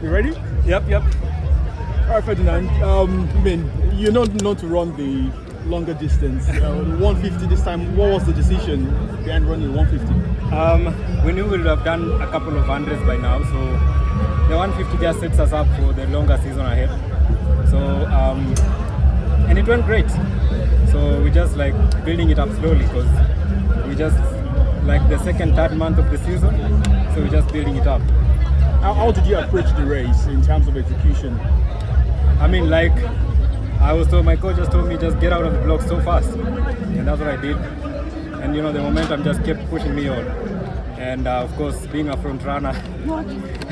You ready? Yep. All right, Ferdinand. You're not known to run the longer distance. 150 this time. What was the decision behind running 150? We knew we would have done a couple of hundreds by now, so the 150 just sets us up for the longer season ahead. So, and it went great. So we just like building it up slowly because we just like the second, third month of the season. So we're just building it up. How did you approach the race in terms of execution? I mean, like I was told, my coach just told me just get out of the blocks so fast, and that's what I did. And the momentum just kept pushing me on. And of course, being a front runner,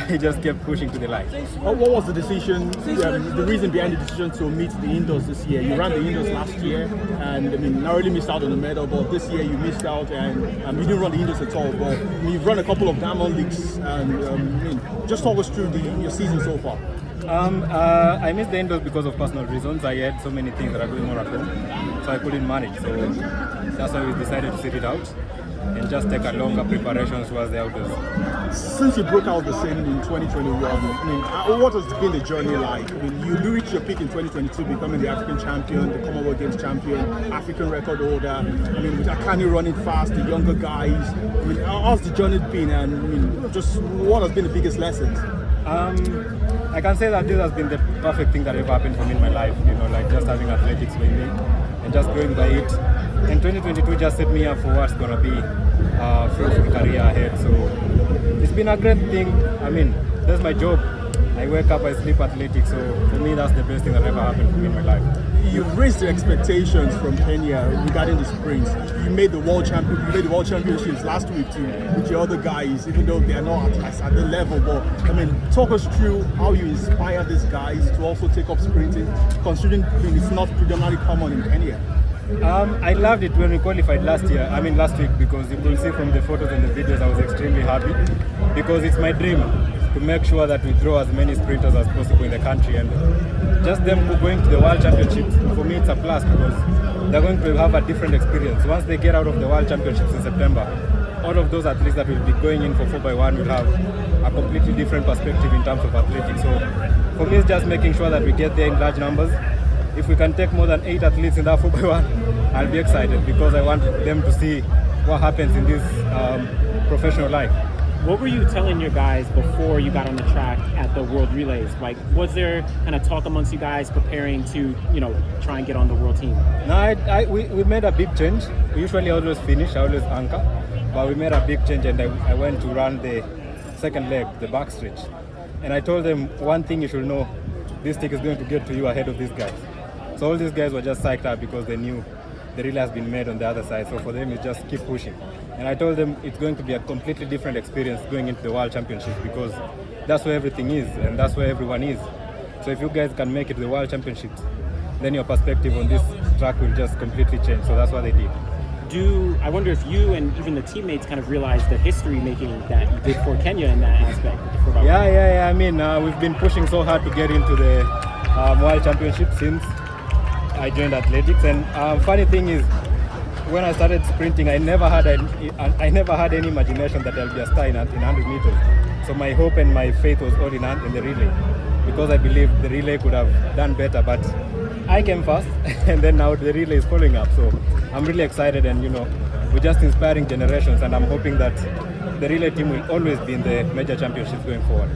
I just kept pushing to the line. What was the decision, the reason behind the decision to meet the indoors this year? You ran the indoors last year, and not really missed out on the medal, but this year you missed out and you didn't run the indoors at all. But you've run a couple of diamond leagues, and just talk us through your season so far. I missed the indoors because of personal reasons. I had so many things that are going on at home, so I couldn't manage. So that's why we decided to sit it out and just take a longer preparation towards the outdoors. Since you broke out the scene in 2021, what has been the journey like? You reached your peak in 2022, becoming the African champion, the Commonwealth Games champion, African record holder. With Akani running fast, the younger guys. How's the journey been? And just what has been the biggest lessons? I can say that this has been the perfect thing that ever happened for me in my life. Like just having athletics with me and just going by it. And 2022 just set me up for what's going to be a fruitful career ahead. So it's been a great thing. That's my job. I wake up, I sleep athletics. So for me, that's the best thing that ever happened for me in my life. You've raised the expectations from Kenya regarding the sprints. You made the world championships last week too with your other guys, even though they are not at the level. But talk us through how you inspire these guys to also take up sprinting, considering it's not predominantly common in Kenya. I loved it when we qualified last week, because you could see from the photos and the videos I was extremely happy, because it's my dream to make sure that we draw as many sprinters as possible in the country, and just them going to the World Championships, for me it's a plus because they're going to have a different experience. Once they get out of the World Championships in September, all of those athletes that will be going in for 4x1 will have a completely different perspective in terms of athletics. So for me it's just making sure that we get there in large numbers. If we can take more than 8 athletes in that 4x1, I'll be excited because I want them to see what happens in this professional life. What were you telling your guys before you got on the track at the World Relays? Like, was there kind of talk amongst you guys preparing to, try and get on the world team? No, we made a big change. We usually always finish, I always anchor, but we made a big change, and I went to run the second leg, the backstretch. And I told them, one thing you should know, this stick is going to get to you ahead of these guys. So all these guys were just psyched up because they knew the relay has been made on the other side. So for them, it's just keep pushing. And I told them it's going to be a completely different experience going into the World Championships because that's where everything is and that's where everyone is. So if you guys can make it to the World Championships, then your perspective on this track will just completely change. So that's what they did. I wonder if you and even the teammates kind of realized the history making that you did for Kenya in that aspect? Yeah. We've been pushing so hard to get into the World Championship since I joined athletics. And funny thing is, when I started sprinting, I never had any imagination that I'll be a star in 100 meters. So my hope and my faith was all in the relay, because I believe the relay could have done better, but I came first, and then now the relay is following up. So I'm really excited, and we're just inspiring generations, and I'm hoping that the relay team will always be in the major championships going forward.